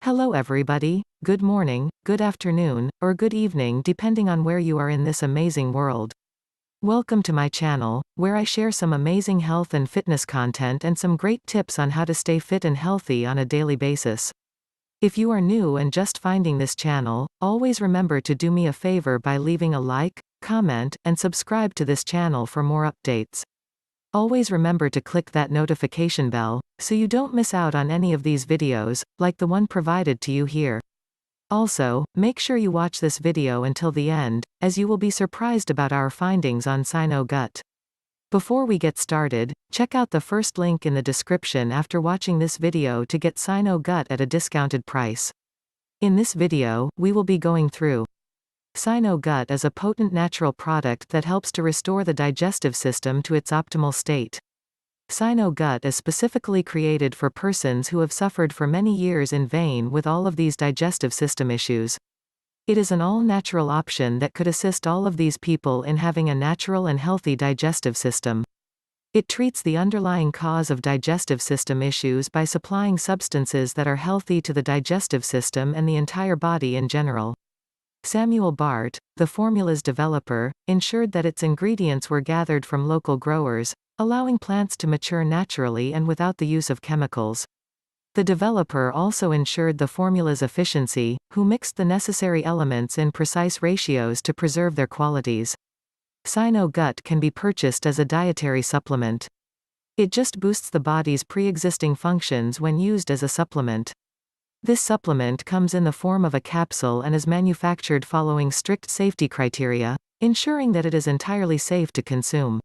Hello everybody, good morning, good afternoon, or good evening depending on where you are in this amazing world. Welcome to my channel, where I share some amazing health and fitness content and some great tips on how to stay fit and healthy on a daily basis. If you are new and just finding this channel, always remember to do me a favor by leaving a like, comment, and subscribe to this channel for more updates. Always remember to click that notification bell, so you don't miss out on any of these videos, like the one provided to you here. Also, make sure you watch this video until the end, as you will be surprised about our findings on SynoGut. Before we get started, check out the first link in the description after watching this video to get SynoGut at a discounted price. In this video, we will be going through SynoGut is a potent natural product that helps to restore the digestive system to its optimal state. SynoGut is specifically created for persons who have suffered for many years in vain with all of these digestive system issues. It is an all-natural option that could assist all of these people in having a natural and healthy digestive system. It treats the underlying cause of digestive system issues by supplying substances that are healthy to the digestive system and the entire body in general. Samuel Bart, the formula's developer, ensured that its ingredients were gathered from local growers, allowing plants to mature naturally and without the use of chemicals. The developer also ensured the formula's efficiency, who mixed the necessary elements in precise ratios to preserve their qualities. SynoGut can be purchased as a dietary supplement. It just boosts the body's pre-existing functions when used as a supplement. This supplement comes in the form of a capsule and is manufactured following strict safety criteria, ensuring that it is entirely safe to consume.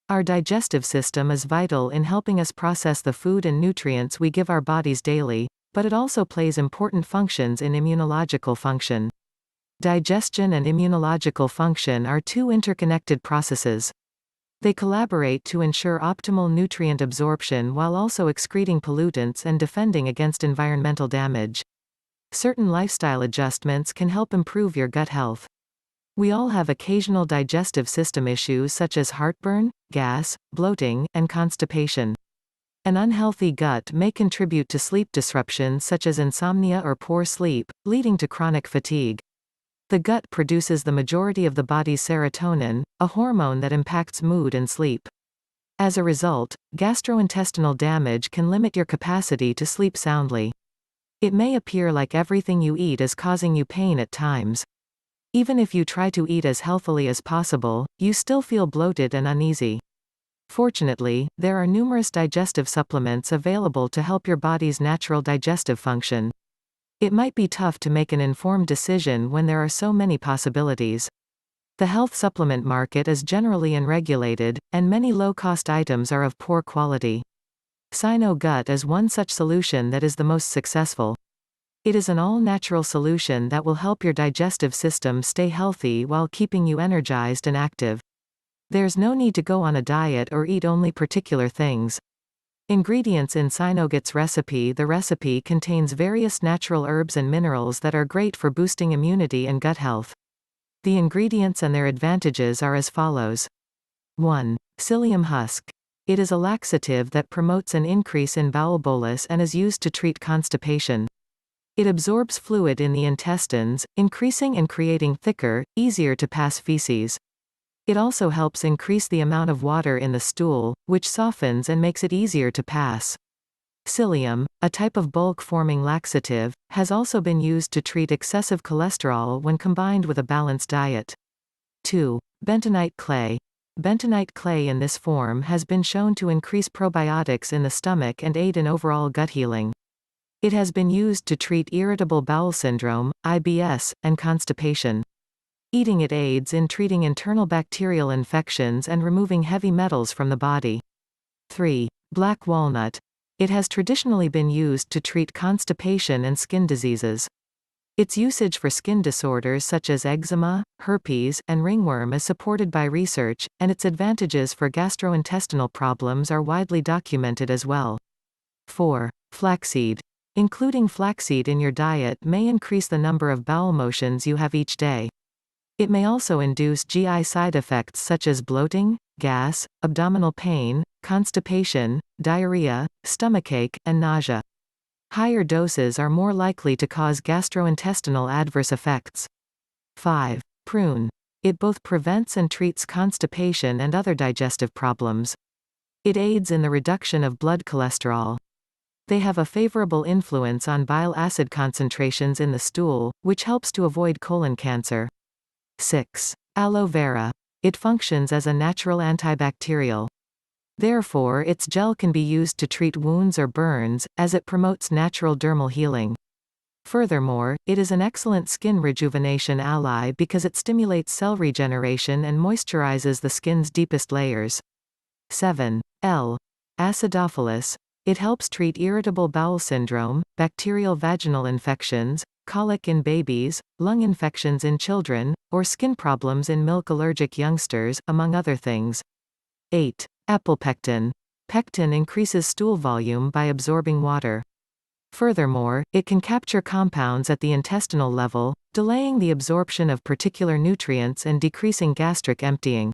Our digestive system is vital in helping us process the food and nutrients we give our bodies daily, but it also plays important functions in immunological function. Digestion and immunological function are two interconnected processes. They collaborate to ensure optimal nutrient absorption while also excreting pollutants and defending against environmental damage. Certain lifestyle adjustments can help improve your gut health. We all have occasional digestive system issues such as heartburn, gas, bloating, and constipation. An unhealthy gut may contribute to sleep disruptions such as insomnia or poor sleep, leading to chronic fatigue. The gut produces the majority of the body's serotonin, a hormone that impacts mood and sleep. As a result, gastrointestinal damage can limit your capacity to sleep soundly. It may appear like everything you eat is causing you pain at times. Even if you try to eat as healthily as possible, you still feel bloated and uneasy. Fortunately, there are numerous digestive supplements available to help your body's natural digestive function. It might be tough to make an informed decision when there are so many possibilities. The health supplement market is generally unregulated, and many low-cost items are of poor quality. SynoGut is one such solution that is the most successful. It is an all-natural solution that will help your digestive system stay healthy while keeping you energized and active. There's no need to go on a diet or eat only particular things. Ingredients in SynoGut's recipe. The recipe contains various natural herbs and minerals that are great for boosting immunity and gut health. The ingredients and their advantages are as follows. 1. Psyllium husk. It is a laxative that promotes an increase in bowel bolus and is used to treat constipation. It absorbs fluid in the intestines, increasing and creating thicker, easier to pass feces. It also helps increase the amount of water in the stool, which softens and makes it easier to pass. Psyllium, a type of bulk-forming laxative, has also been used to treat excessive cholesterol when combined with a balanced diet. 2. Bentonite clay. Bentonite clay in this form has been shown to increase probiotics in the stomach and aid in overall gut healing. It has been used to treat irritable bowel syndrome, IBS, and constipation. Eating it aids in treating internal bacterial infections and removing heavy metals from the body. 3. Black walnut. It has traditionally been used to treat constipation and skin diseases. Its usage for skin disorders such as eczema, herpes, and ringworm is supported by research, and its advantages for gastrointestinal problems are widely documented as well. 4. Flaxseed. Including flaxseed in your diet may increase the number of bowel motions you have each day. It may also induce GI side effects such as bloating, gas, abdominal pain, constipation, diarrhea, stomachache, and nausea. Higher doses are more likely to cause gastrointestinal adverse effects. 5. Prune. It both prevents and treats constipation and other digestive problems. It aids in the reduction of blood cholesterol. They have a favorable influence on bile acid concentrations in the stool, which helps to avoid colon cancer. 6. Aloe vera. It functions as a natural antibacterial. Therefore, its gel can be used to treat wounds or burns, as it promotes natural dermal healing. Furthermore, it is an excellent skin rejuvenation ally because it stimulates cell regeneration and moisturizes the skin's deepest layers. 7. L. Acidophilus. It helps treat irritable bowel syndrome, bacterial vaginal infections, colic in babies, lung infections in children, or skin problems in milk-allergic youngsters, among other things. 8. Apple pectin. Pectin increases stool volume by absorbing water. Furthermore, it can capture compounds at the intestinal level, delaying the absorption of particular nutrients and decreasing gastric emptying.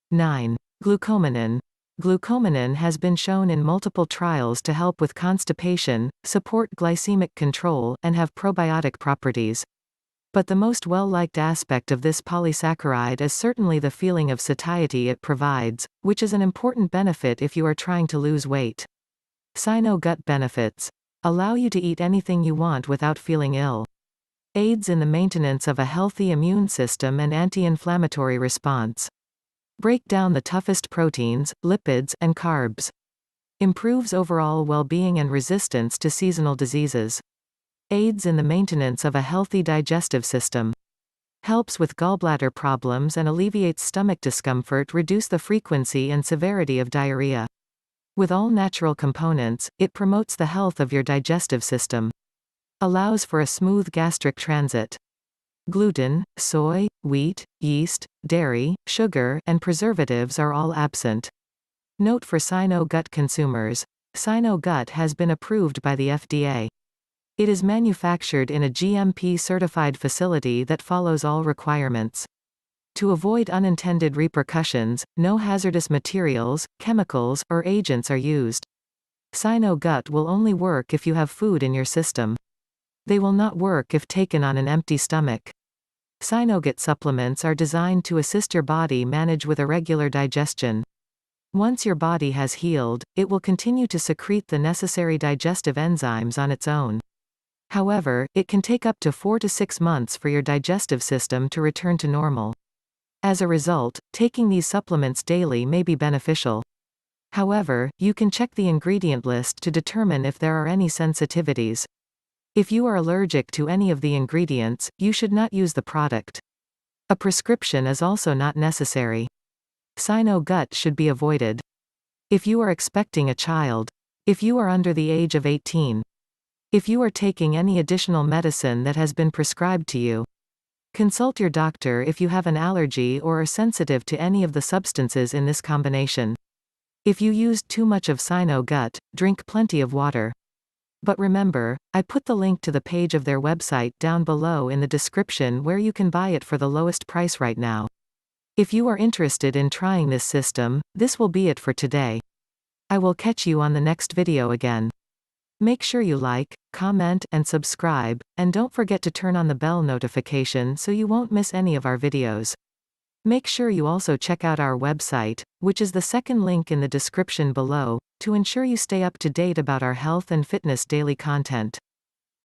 9. Glucomannan. Glucomannan has been shown in multiple trials to help with constipation, support glycemic control, and have probiotic properties. But the most well-liked aspect of this polysaccharide is certainly the feeling of satiety it provides, which is an important benefit if you are trying to lose weight. SynoGut benefits. Allow you to eat anything you want without feeling ill. Aids in the maintenance of a healthy immune system and anti-inflammatory response. Break down the toughest proteins, lipids, and carbs. Improves overall well-being and resistance to seasonal diseases. Aids in the maintenance of a healthy digestive system. Helps with gallbladder problems and alleviates stomach discomfort, reduce the frequency and severity of diarrhea. With all natural components, it promotes the health of your digestive system. Allows for a smooth gastric transit. Gluten, soy, wheat, yeast, dairy, sugar, and preservatives are all absent. Note for SynoGut consumers. SynoGut has been approved by the FDA. It is manufactured in a GMP-certified facility that follows all requirements. To avoid unintended repercussions, no hazardous materials, chemicals, or agents are used. SynoGut will only work if you have food in your system. They will not work if taken on an empty stomach. SynoGut supplements are designed to assist your body manage with irregular digestion. Once your body has healed, it will continue to secrete the necessary digestive enzymes on its own. However, it can take up to 4 to 6 months for your digestive system to return to normal. As a result, taking these supplements daily may be beneficial. However, you can check the ingredient list to determine if there are any sensitivities. If you are allergic to any of the ingredients, you should not use the product. A prescription is also not necessary. SynoGut should be avoided. If you are expecting a child. If you are under the age of 18. If you are taking any additional medicine that has been prescribed to you. Consult your doctor if you have an allergy or are sensitive to any of the substances in this combination. If you used too much of SynoGut, drink plenty of water. But remember, I put the link to the page of their website down below in the description where you can buy it for the lowest price right now. If you are interested in trying this system, this will be it for today. I will catch you on the next video again. Make sure you like, comment, and subscribe, and don't forget to turn on the bell notification so you won't miss any of our videos. Make sure you also check out our website, which is the second link in the description below, to ensure you stay up to date about our health and fitness daily content.